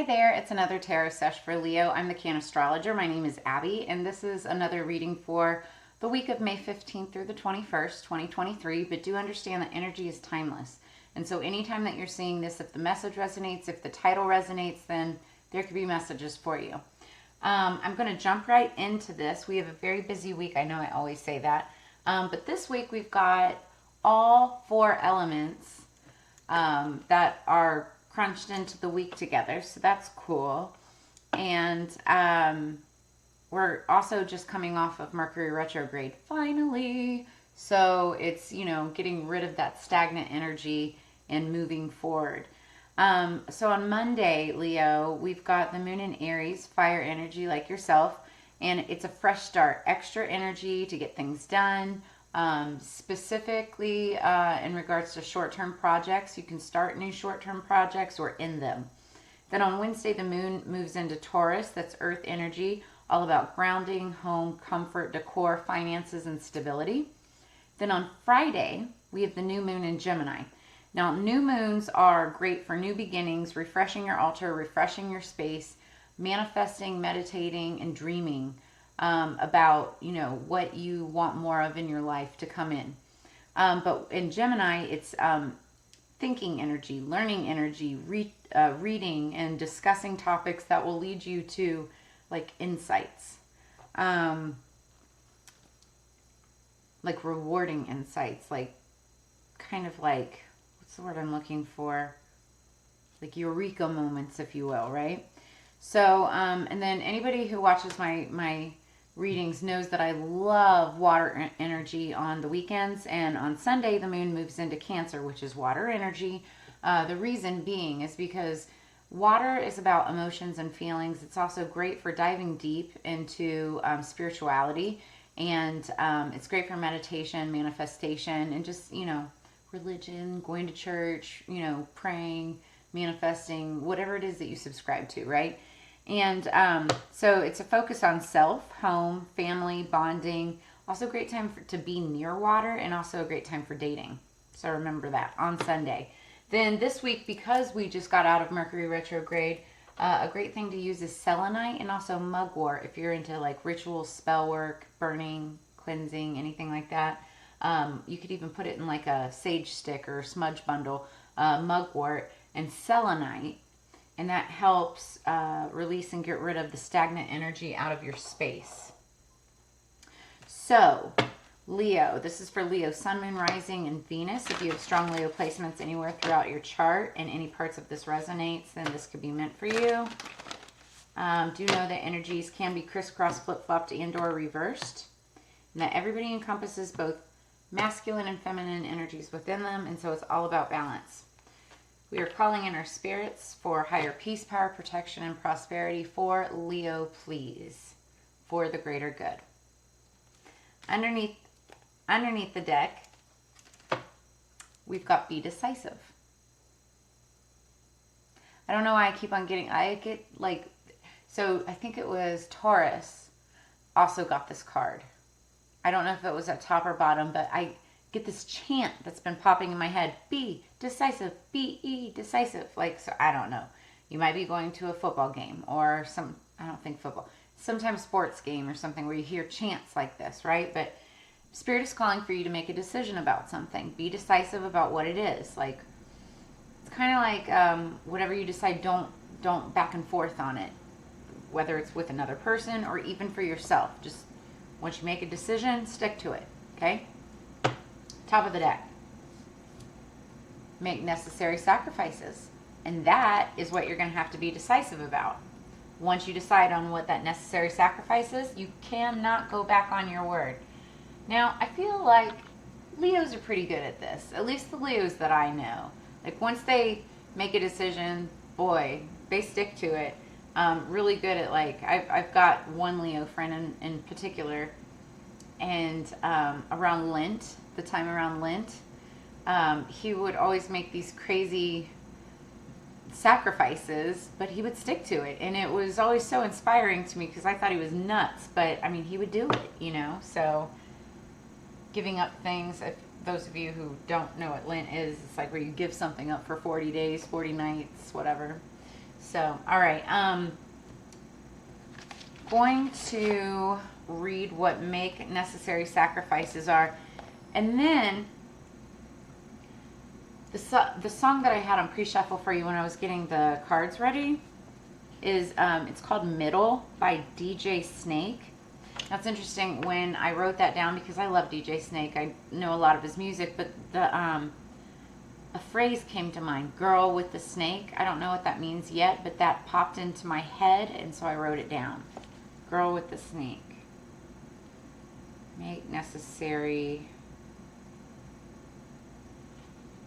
there, it's another tarot sesh for Leo. I'm the Cannastrologer. My name is Abby, and this is another reading for the week of May 15th through the 21st, 2023. But do understand that energy is timeless. And so anytime that you're seeing this, if the message resonates, if the title resonates, then there could be messages for you. I'm going to jump right into this. We have a very busy week. I know I always say that. But this week we've got all four elements that are crunched into the week together, so that's cool. And we're also just coming off of Mercury retrograde finally, so it's, you know, getting rid of that stagnant energy and moving forward. So on Monday, Leo, we've got the moon in Aries, fire energy like yourself, and it's a fresh start, extra energy to get things done. Specifically in regards to short-term projects, you can start new short-term projects or end them. Then on Wednesday, the moon moves into Taurus. That's earth energy, all about grounding, home, comfort, decor, finances, and stability. Then on Friday, we have the new moon in Gemini. Now, new moons are great for new beginnings, refreshing your altar, refreshing your space, manifesting, meditating, and dreaming about, you know, what you want more of in your life to come in. But in Gemini, it's thinking energy, learning energy, reading and discussing topics that will lead you to like insights, like rewarding insights, like kind of like, what's the word I'm looking for? Like eureka moments, if you will, right? So, and then anybody who watches my readings knows that I love water energy on the weekends, and on Sunday the moon moves into Cancer, which is water energy. The reason being is because water is about emotions and feelings. It's also great for diving deep into spirituality, and it's great for meditation, manifestation, and just, you know, religion, going to church, you know, praying, manifesting, whatever it is that you subscribe to, right? And so it's a focus on self, home, family, bonding. Also a great time to be near water, and also a great time for dating. So remember that on Sunday. Then this week, because we just got out of Mercury retrograde, a great thing to use is selenite and also mugwort if you're into like ritual spell work, burning, cleansing, anything like that. You could even put it in like a sage stick or smudge bundle, mugwort and selenite. And that helps release and get rid of the stagnant energy out of your space. So, Leo, this is for Leo, Sun, Moon, Rising, and Venus. If you have strong Leo placements anywhere throughout your chart and any parts of this resonates, then this could be meant for you. Do know that energies can be crisscross, flip-flopped, and or reversed. And that everybody encompasses both masculine and feminine energies within them, and so it's all about balance. We are calling in our spirits for higher peace, power, protection, and prosperity for Leo, please, for the greater good. Underneath the deck, we've got Be Decisive. I don't know why I keep on getting, I get like, so I think it was Taurus also got this card. I don't know if it was at top or bottom, but I get this chant that's been popping in my head. Be decisive, be decisive. Like, so I don't know. You might be going to a football game or I don't think football, sometimes sports game or something where you hear chants like this, right? But Spirit is calling for you to make a decision about something. Be decisive about what it is. Like, it's kind of like whatever you decide, don't back and forth on it, whether it's with another person or even for yourself. Just once you make a decision, stick to it, okay? Top of the deck. Make necessary sacrifices. And that is what you're going to have to be decisive about. Once you decide on what that necessary sacrifice is, you cannot go back on your word. Now, I feel like Leos are pretty good at this. At least the Leos that I know. Like, once they make a decision, boy, they stick to it. Really good at, like, I've got one Leo friend in particular, and around Lent, the time around Lent, he would always make these crazy sacrifices, but he would stick to it, and it was always so inspiring to me because I thought he was nuts, but I mean, he would do it, you know. So giving up things, if those of you who don't know what Lent is, it's like where you give something up for 40 days, 40 nights, whatever. So, all right. Going to read what make necessary sacrifices are. And then the song that I had on pre-shuffle for you when I was getting the cards ready is, it's called Middle by DJ Snake. That's interesting when I wrote that down because I love DJ Snake. I know a lot of his music, but a phrase came to mind, girl with the snake. I don't know what that means yet, but that popped into my head, and so I wrote it down. Girl with the snake. Make necessary.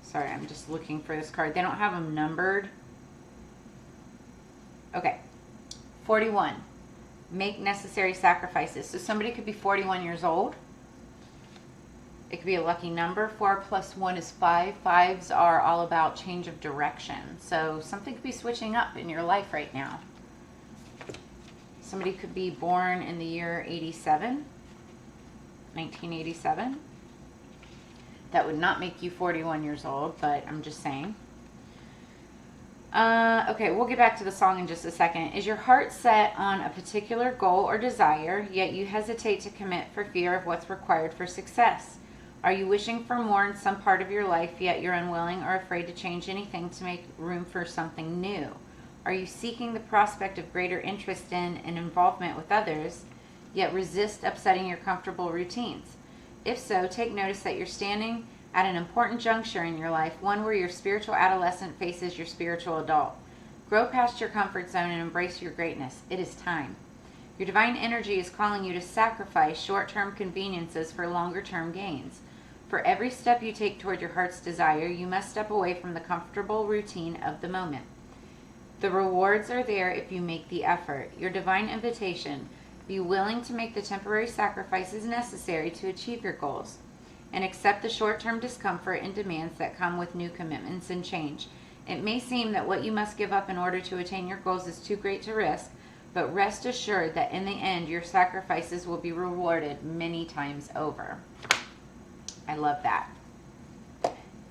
Sorry, I'm just looking for this card. They don't have them numbered. Okay. 41. Make necessary sacrifices. So somebody could be 41 years old. It could be a lucky number. 4 plus 1 is 5. 5s are all about change of direction. So something could be switching up in your life right now. Somebody could be born in the year 87, 1987. That would not make you 41 years old, but I'm just saying. Okay, we'll get back to the song in just a second. Is your heart set on a particular goal or desire, yet you hesitate to commit for fear of what's required for success? Are you wishing for more in some part of your life, yet you're unwilling or afraid to change anything to make room for something new? Are you seeking the prospect of greater interest in and involvement with others, yet resist upsetting your comfortable routines? If so, take notice that you're standing at an important juncture in your life, one where your spiritual adolescent faces your spiritual adult. Grow past your comfort zone and embrace your greatness. It is time. Your divine energy is calling you to sacrifice short-term conveniences for longer-term gains. For every step you take toward your heart's desire, you must step away from the comfortable routine of the moment. The rewards are there if you make the effort. Your divine invitation: be willing to make the temporary sacrifices necessary to achieve your goals, and accept the short-term discomfort and demands that come with new commitments and change. It may seem that what you must give up in order to attain your goals is too great to risk, but rest assured that in the end, your sacrifices will be rewarded many times over. I love that.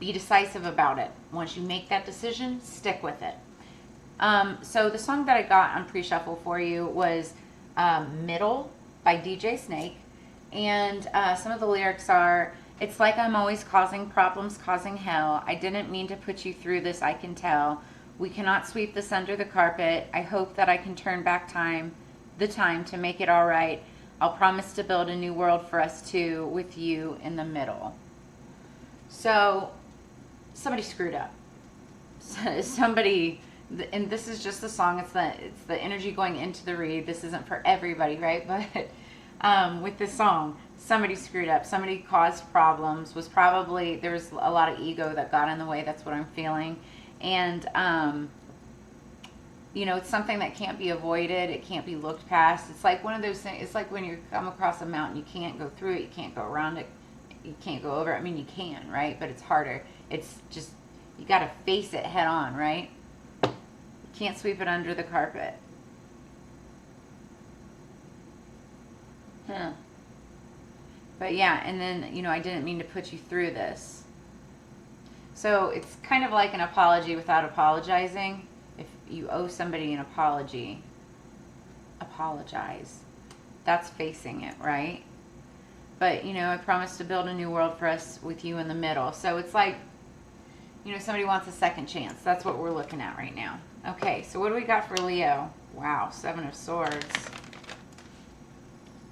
Be decisive about it. Once you make that decision, stick with it. So the song that I got on pre-shuffle for you was Middle by DJ Snake. And some of the lyrics are, it's like I'm always causing problems, causing hell. I didn't mean to put you through this, I can tell. We cannot sweep this under the carpet. I hope that I can turn back the time to make it all right. I'll promise to build a new world for us two with you in the middle. So somebody screwed up. Somebody, and this is just the song. It's the energy going into the read. This isn't for everybody, right? But with this song, somebody screwed up. Somebody caused problems. There was a lot of ego that got in the way. That's what I'm feeling. And you know, it's something that can't be avoided. It can't be looked past. It's like one of those things. It's like when you come across a mountain, you can't go through it. You can't go around it. You can't go over it. I mean, you can, right? But it's harder. It's just, you got to face it head on, right? You can't sweep it under the carpet. But yeah, and then, you know, I didn't mean to put you through this. So it's kind of like an apology without apologizing. If you owe somebody an apology, apologize. That's facing it, right? But, you know, I promise to build a new world for us with you in the middle. So it's like, you know, somebody wants a second chance. That's what we're looking at right now. Okay, so what do we got for Leo? Wow, 7 of Swords.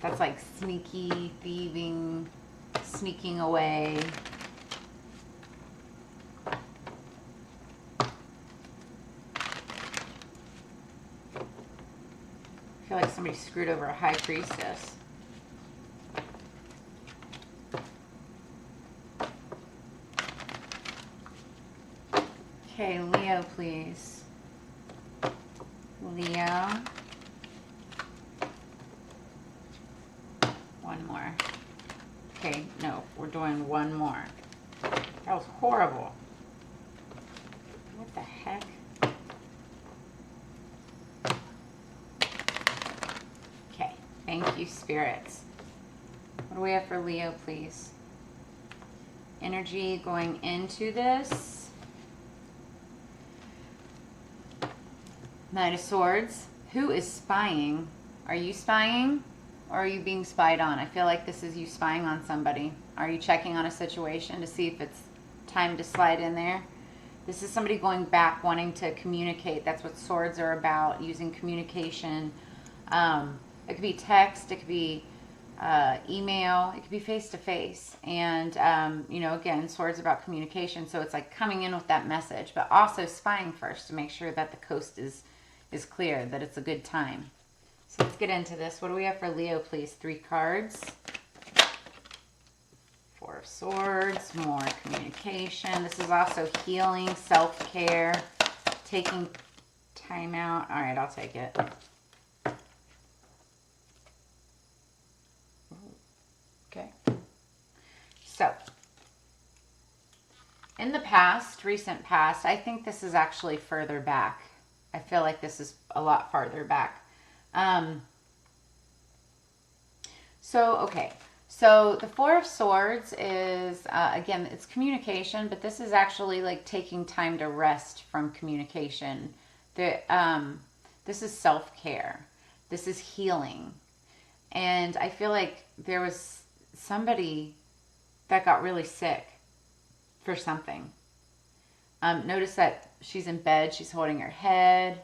That's like sneaky, thieving, sneaking away. I feel like somebody screwed over a high priestess. Okay, Leo, please. Leo. One more. Okay, no, we're doing one more. That was horrible. What the heck? Okay, thank you, spirits. What do we have for Leo, please? Energy going into this. Knight of Swords. Who is spying? Are you spying or are you being spied on? I feel like this is you spying on somebody. Are you checking on a situation to see if it's time to slide in there? This is somebody going back, wanting to communicate. That's what swords are about, using communication. It could be text, it could be email, it could be face-to-face. And, you know, again, swords about communication. So it's like coming in with that message, but also spying first to make sure that the coast is clear, that it's a good time. So let's get into this. What do we have for Leo, please? 3 cards. 4 of Swords, more communication. This is also healing, self-care, taking time out. All right, I'll take it. Okay. So, in the past, recent past, I think this is actually further back. I feel like this is a lot farther back. Okay. So the 4 of Swords is, again, it's communication, but this is actually like taking time to rest from communication. This is self-care. This is healing. And I feel like there was somebody that got really sick for something. Notice that she's in bed, she's holding her head.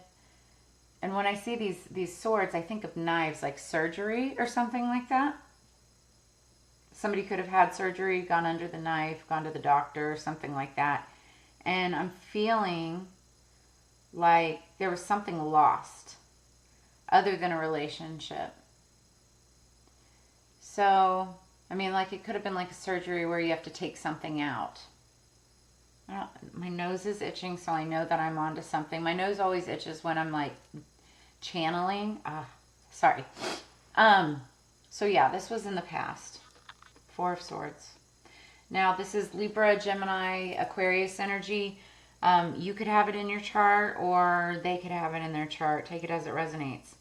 And when I see these swords, I think of knives, like surgery or something like that. Somebody could have had surgery, gone under the knife, gone to the doctor, or something like that. And I'm feeling like there was something lost other than a relationship. So, I mean, like it could have been like a surgery where you have to take something out. My nose is itching, so I know that I'm onto something. My nose always itches when I'm like channeling. Sorry. So yeah, this was in the past. 4 of Swords. Now this is Libra, Gemini, Aquarius energy. You could have it in your chart or they could have it in their chart. Take it as it resonates.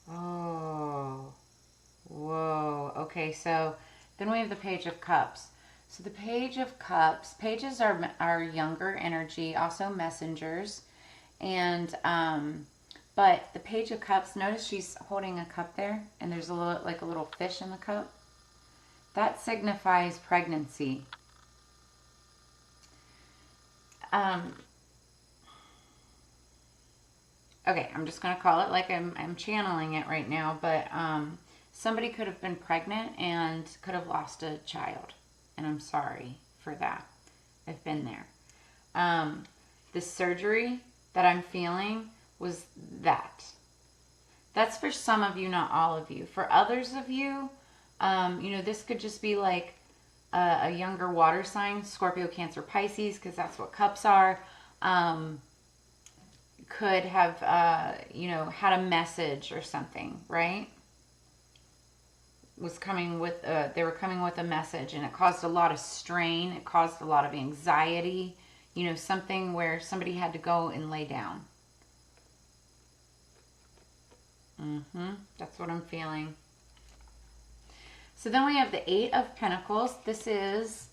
Oh, whoa. Okay, so then we have the Page of Cups. So the Page of Cups, pages are younger energy, also messengers. And, but the Page of Cups, notice she's holding a cup there and there's like a little fish in the cup. That signifies pregnancy. Okay, I'm just going to call it like I'm channeling it right now, but somebody could have been pregnant and could have lost a child. And I'm sorry for that. I've been there. The surgery that I'm feeling was that. That's for some of you, not all of you. For others of you, you know, this could just be like a younger water sign, Scorpio, Cancer, Pisces, because that's what cups are. Could have, you know, had a message or something, right? Was coming with, they were coming with a message and it caused a lot of strain. It caused a lot of anxiety, you know, something where somebody had to go and lay down. That's what I'm feeling. So then we have the 8 of Pentacles. This is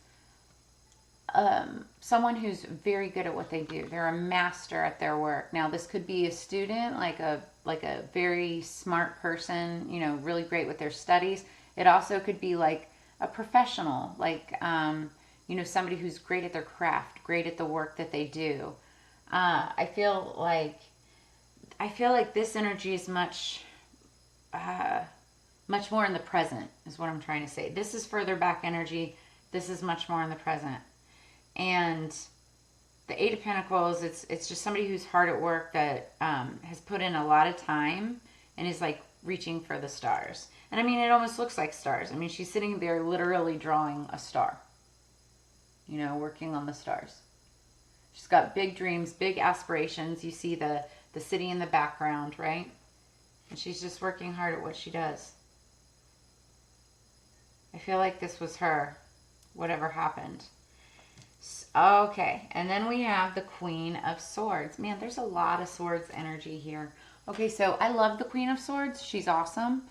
someone who's very good at what they do. They're a master at their work. Now, this could be a student, like a very smart person, you know, really great with their studies. It also could be like a professional, like, you know, somebody who's great at their craft, great at the work that they do. I feel like this energy is much more in the present is what I'm trying to say. This is further back energy. This is much more in the present. And the 8 of Pentacles, it's just somebody who's hard at work that has put in a lot of time and is like reaching for the stars. And I mean, it almost looks like stars. I mean, she's sitting there literally drawing a star, you know, working on the stars. She's got big dreams, big aspirations. You see the city in the background, right? And she's just working hard at what she does. I feel like this was her, whatever happened. Okay, and then we have the Queen of Swords. Man, there's a lot of swords energy here. Okay, so I love the Queen of Swords. She's awesome.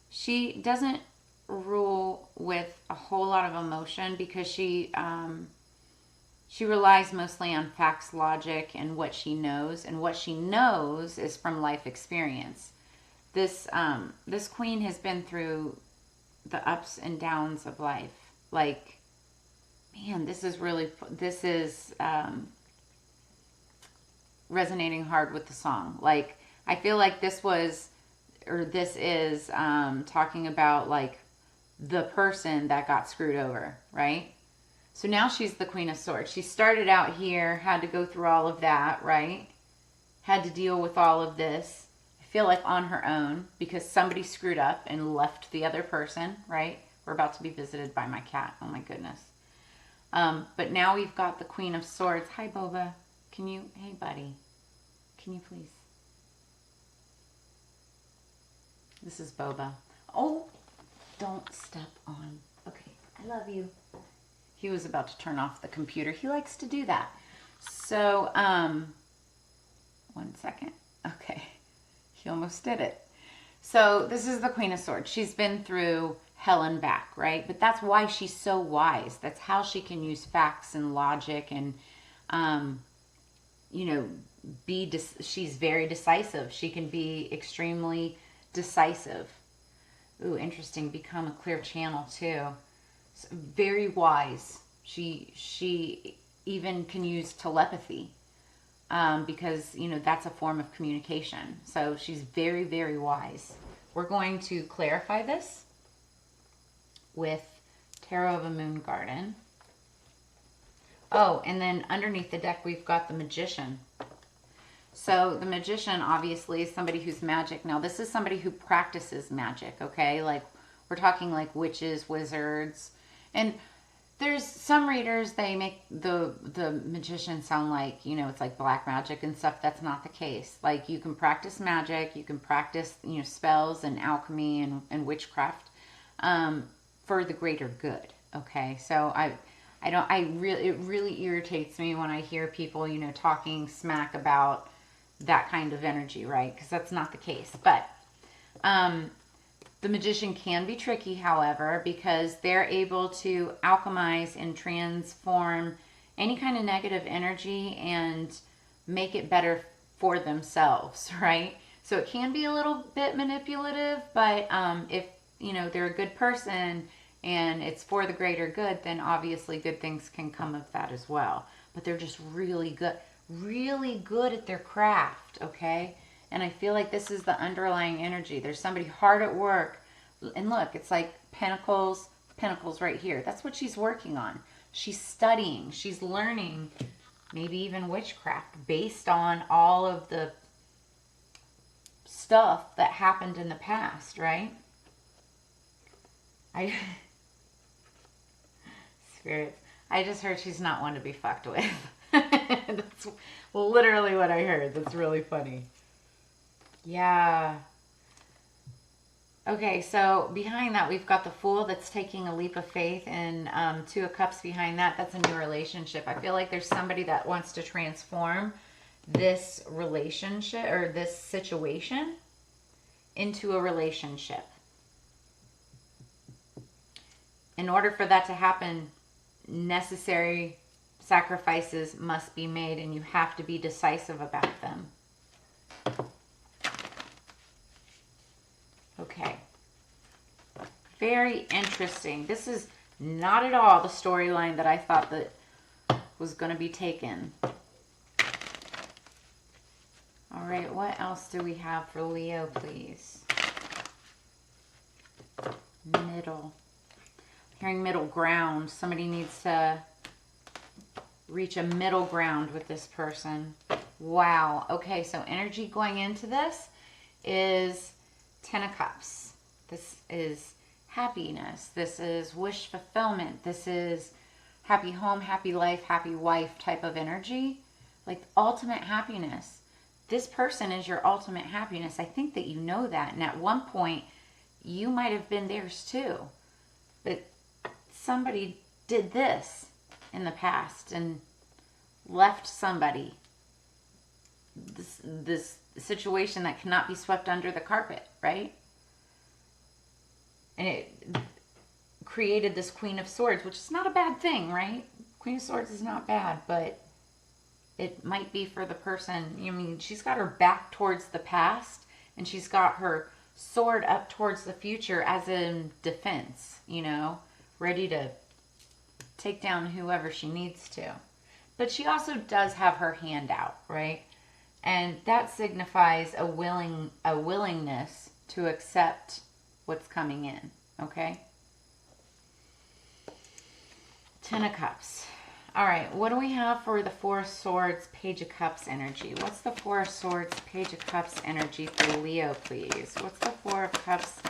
She doesn't rule with a whole lot of emotion because she She relies mostly on facts, logic, and what she knows. And what she knows is from life experience. This queen has been through the ups and downs of life. Like, man, this is resonating hard with the song. Like, I feel like this is talking about like the person that got screwed over, right? So now she's the Queen of Swords. She started out here, had to go through all of that, right? Had to deal with all of this. I feel like on her own because somebody screwed up and left the other person, right? We're about to be visited by my cat. Oh my goodness. But now we've got the Queen of Swords. Hi, Boba. Hey, buddy. Can you please? This is Boba. Oh, don't step on. Okay, I love you. He was about to turn off the computer. He likes to do that. So, 1 second. Okay, he almost did it. So this is the Queen of Swords. She's been through hell and back, right? But that's why she's so wise. That's how she can use facts and logic and, you know, she's very decisive. She can be extremely decisive. Ooh, interesting. Become a clear channel too. So very wise. She even can use telepathy because, you know, that's a form of communication. So she's very, very wise. We're going to clarify this with Tarot of a Moon Garden. Oh, and then underneath the deck, we've got the Magician. So the Magician, obviously, is somebody who's magic. Now, this is somebody who practices magic, okay? Like, we're talking like witches, wizards. And there's some readers, they make the Magician sound like, you know, it's like black magic and stuff. That's not the case. Like, you can practice magic. You can practice, you know, spells and alchemy and witchcraft for the greater good, okay? So it really irritates me when I hear people, you know, talking smack about that kind of energy, right? Because that's not the case. But the Magician can be tricky, however, because they're able to alchemize and transform any kind of negative energy and make it better for themselves, right? So it can be a little bit manipulative, but if, you know, they're a good person and it's for the greater good, then obviously good things can come of that as well. But they're just really good at their craft, okay? And I feel like this is the underlying energy. There's somebody hard at work. And look, it's like pentacles right here. That's what she's working on. She's studying. She's learning maybe even witchcraft based on all of the stuff that happened in the past, right? Spirits. I just heard she's not one to be fucked with. That's literally what I heard. That's really funny. Yeah. Okay, so behind that, we've got the Fool that's taking a leap of faith, and Two of Cups behind that. That's a new relationship. I feel like there's somebody that wants to transform this relationship or this situation into a relationship. In order for that to happen, necessary sacrifices must be made, and you have to be decisive about them. Okay. Very interesting. This is not at all the storyline that I thought that was going to be taken. All right, what else do we have for Leo, please? Middle. Hearing middle ground. Somebody needs to reach a middle ground with this person. Wow. Okay, so energy going into this is 10 of Cups. This is happiness. This is wish fulfillment. This is happy home, happy life, happy wife type of energy. Like ultimate happiness. This person is your ultimate happiness. I think that you know that. And at one point, you might have been theirs too. But somebody did this in the past and left somebody. This situation that cannot be swept under the carpet, right? And it created this Queen of Swords, which is not a bad thing, right? Queen of Swords is not bad, but it might be for the person. I mean, she's got her back towards the past, and she's got her sword up towards the future as in defense, you know, ready to take down whoever she needs to. But she also does have her hand out, right? And that signifies a willingness to accept what's coming in, okay? Ten of Cups. All right, what do we have for the Four of Swords, Page of Cups energy? What's the Four of Swords, Page of Cups energy for Leo, please? What's the Four of Cups?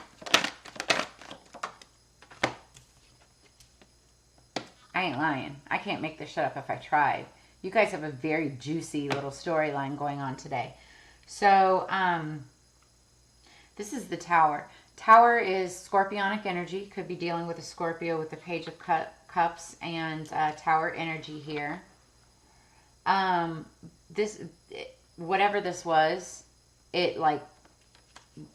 I ain't lying. I can't make this shit up if I tried. You guys have a very juicy little storyline going on today. So, this is the Tower. Tower is scorpionic energy. Could be dealing with a Scorpio with the Page of Cups and Tower energy here. Whatever this was, it like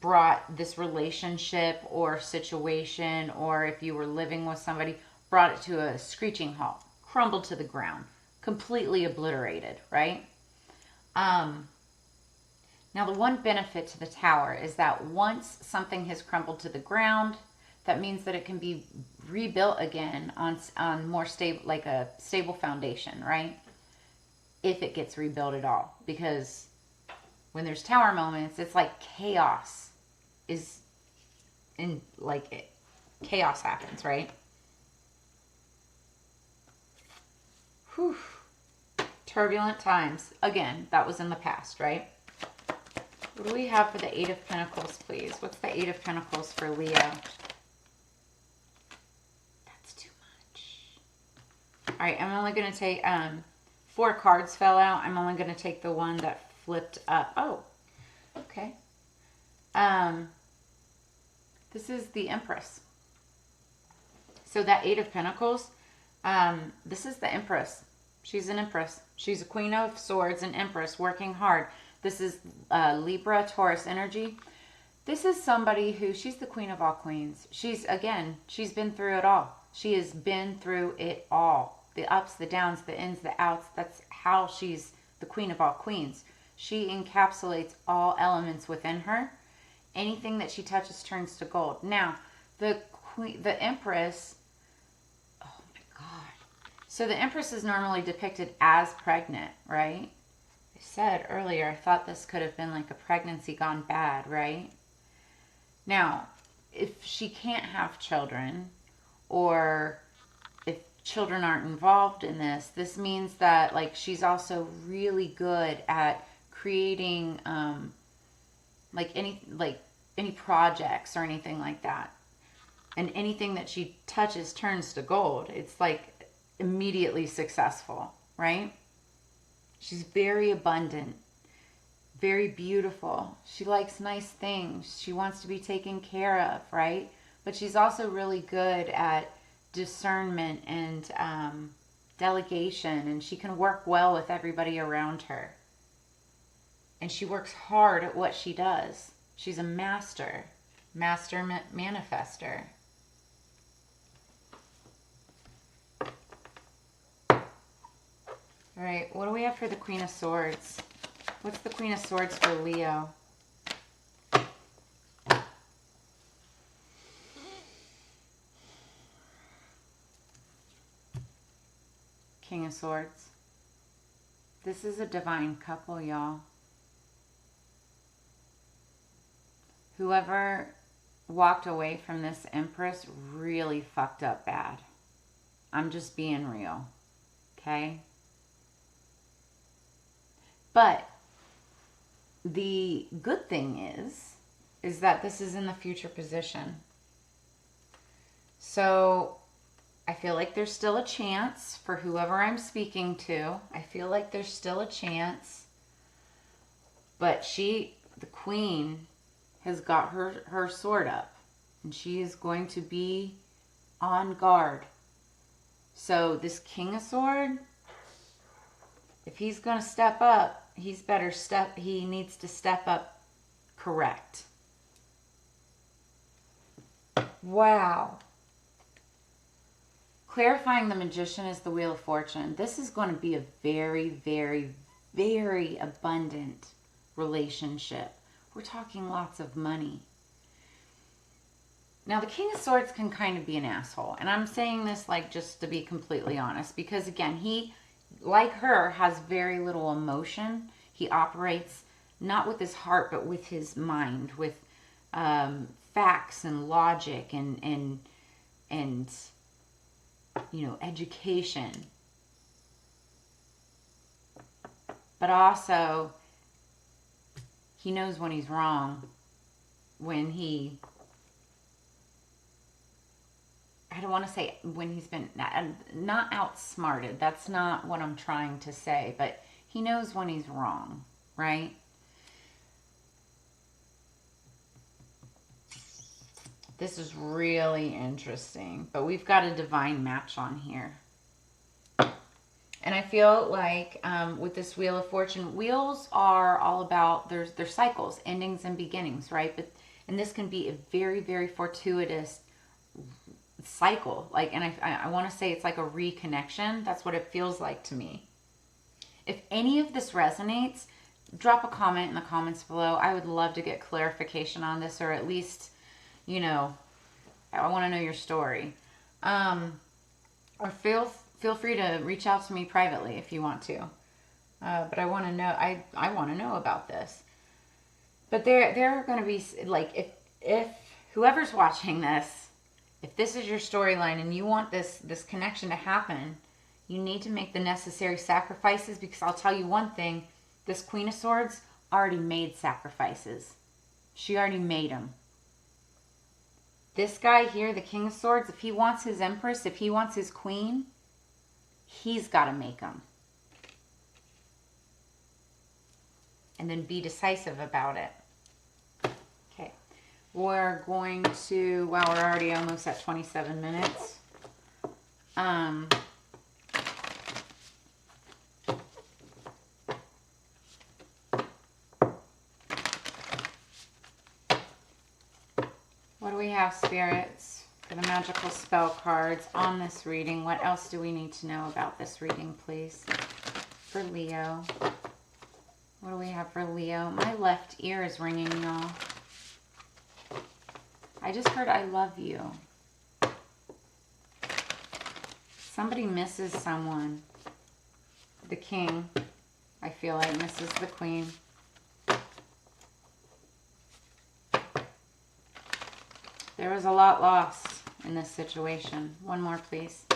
brought this relationship or situation, or if you were living with somebody, brought it to a screeching halt, crumbled to the ground, completely obliterated, right? Now, the one benefit to the Tower is that once something has crumbled to the ground, that means that it can be rebuilt again on more stable, like a stable foundation, right? If it gets rebuilt at all. Because when there's Tower moments, it's like chaos is in, like, chaos happens, right? Whew. Turbulent times. Again, that was in the past, right? What do we have for the Eight of Pentacles, please? What's the Eight of Pentacles for Leo? That's too much. All right, I'm only going to take, 4 cards fell out. I'm only going to take the one that flipped up. Oh, okay. This is the Empress. So that Eight of Pentacles, this is the Empress. She's an Empress. She's a Queen of Swords, an Empress, working hard. This is Libra, Taurus energy. This is somebody who, she's the queen of all queens. She's been through it all. She has been through it all. The ups, the downs, the ins, the outs. That's how she's the queen of all queens. She encapsulates all elements within her. Anything that she touches turns to gold. Now, the Empress, oh my God. So the Empress is normally depicted as pregnant, right? I said earlier, I thought this could have been like a pregnancy gone bad, right? Now, if she can't have children, or if children aren't involved in this, this means that like she's also really good at creating any projects or anything like that. And anything that she touches turns to gold. It's like immediately successful, right? She's very abundant, very beautiful. She likes nice things. She wants to be taken care of, right? But she's also really good at discernment and delegation, and she can work well with everybody around her. And she works hard at what she does. She's a master manifester. All right, what do we have for the Queen of Swords? What's the Queen of Swords for Leo? King of Swords. This is a divine couple, y'all. Whoever walked away from this Empress really fucked up bad. I'm just being real, okay? But the good thing is that this is in the future position. So I feel like there's still a chance for whoever I'm speaking to. I feel like there's still a chance. But the Queen, has got her sword up. And she is going to be on guard. So this King of Swords, if he's going to step up, he needs to step up correct. Wow. Clarifying the Magician is the Wheel of Fortune. This is going to be a very, very, very abundant relationship. We're talking lots of money. Now, the King of Swords can kind of be an asshole. And I'm saying this like just to be completely honest. Because again, he, like her, has very little emotion. He operates not with his heart, but with his mind. With facts and logic and you know, education. But also, he knows when he's wrong. When he... I don't want to say when he's been not outsmarted. That's not what I'm trying to say. But he knows when he's wrong, right? This is really interesting. But we've got a divine match on here. And I feel like with this Wheel of Fortune, wheels are all about, they're cycles, endings and beginnings, right? And this can be a very, very fortuitous cycle. Like, and I want to say it's like a reconnection. That's what it feels like to me. If any of this resonates, drop a comment in the comments below. I would love to get clarification on this, or at least, you know, I want to know your story. Or feel free to reach out to me privately if you want to. But I want to know, I want to know about this. But there are going to be, like, if whoever's watching this, if this is your storyline and you want this connection to happen, you need to make the necessary sacrifices, because I'll tell you one thing, this Queen of Swords already made sacrifices. She already made them. This guy here, the King of Swords, if he wants his Empress, if he wants his Queen, he's got to make them. And then be decisive about it. Okay. We're going to, wow, we're already almost at 27 minutes. What do we have, spirits, for the Magickal Spell Cards on this reading? What else do we need to know about this reading, please? For Leo. What do we have for Leo? My left ear is ringing, y'all. I just heard I love you. Somebody misses someone. The King, I feel like, misses the Queen. There was a lot lost in this situation. One more, please.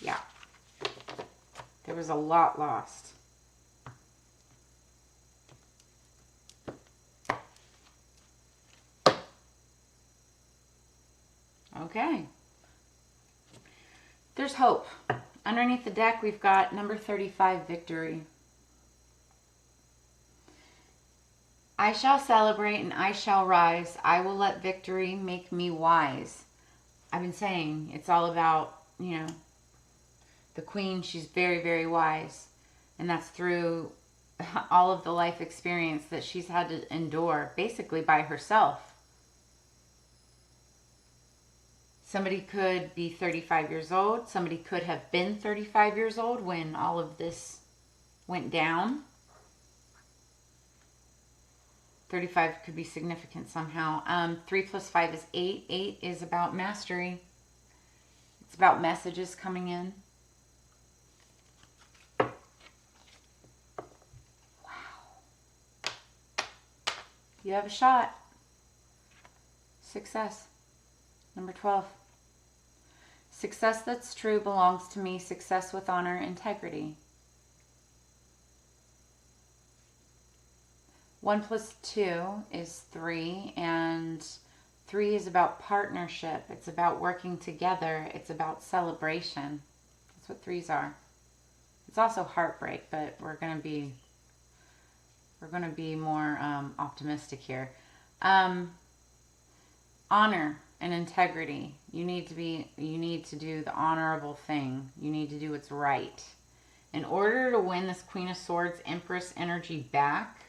Yeah. There was a lot lost. Okay. There's hope. Underneath the deck, we've got number 35, victory. I shall celebrate and I shall rise. I will let victory make me wise. I've been saying it's all about, you know, the Queen. She's very, very wise. And that's through all of the life experience that she's had to endure, basically by herself. Somebody could be 35 years old. Somebody could have been 35 years old when all of this went down. 35 could be significant somehow. 3 plus 5 is 8. 8 is about mastery. It's about messages coming in. Wow. You have a shot. Success. Number 12. Success that's true belongs to me. Success with honor, integrity. 1 plus 2 is 3, and 3 is about partnership. It's about working together. It's about celebration. That's what 3s are. It's also heartbreak, but we're gonna be more optimistic here. Honor and integrity. You need to do the honorable thing. You need to do what's right. In order to win this Queen of Swords Empress energy back,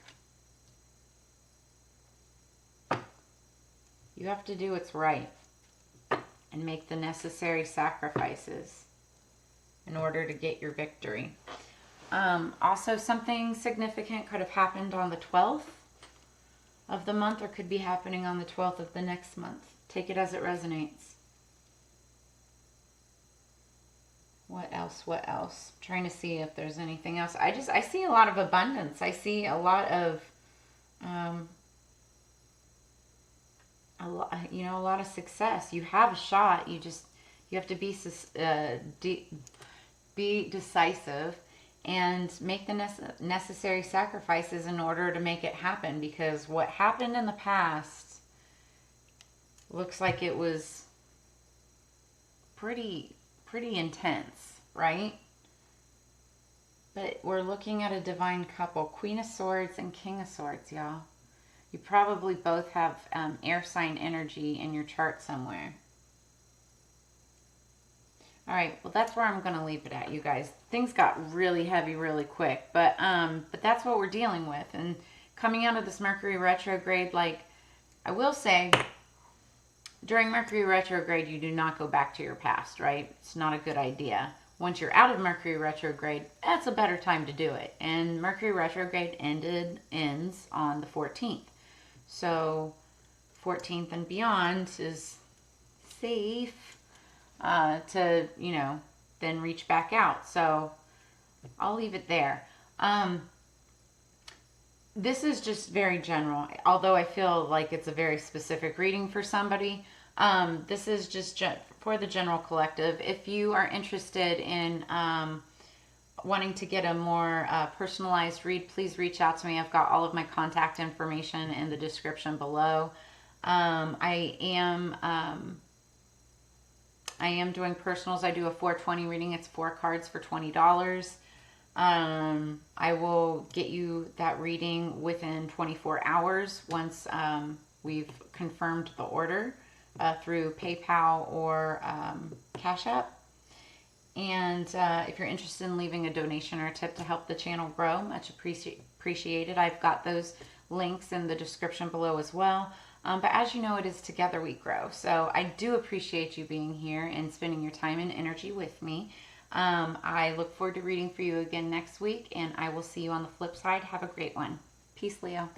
you have to do what's right. and make the necessary sacrifices in order to get your victory. Also, something significant could have happened on the 12th of the month, or could be happening on the 12th of the next month. Take it as it resonates. What else? What else? I'm trying to see if there's anything else. I see a lot of abundance. I see a lot of, a lot of success. You have a shot. You have to be decisive and make the necessary sacrifices in order to make it happen, because what happened in the past looks like it was pretty intense, right? But we're looking at a divine couple, Queen of Swords and King of Swords, y'all. You probably both have air sign energy in your chart somewhere. All right, well, that's where I'm going to leave it at, you guys. Things got really heavy really quick, but that's what we're dealing with. And coming out of this Mercury retrograde, like, I will say, during Mercury retrograde, you do not go back to your past, right? It's not a good idea. Once you're out of Mercury retrograde, that's a better time to do it. And Mercury retrograde ends on the 14th. So 14th and beyond is safe to, then reach back out. So I'll leave it there. This is just very general, although I feel like it's a very specific reading for somebody. This is just for the general collective. If you are interested in wanting to get a more personalized read, please reach out to me. I've got all of my contact information in the description below. I am doing personals. I do a 420 reading. It's 4 cards for $20. I will get you that reading within 24 hours once we've confirmed the order through PayPal or Cash App. And if you're interested in leaving a donation or a tip to help the channel grow, much appreciated. I've got those links in the description below as well. But as you know, it is together we grow. So I do appreciate you being here and spending your time and energy with me. I look forward to reading for you again next week, and I will see you on the flip side. Have a great one. Peace, Leo.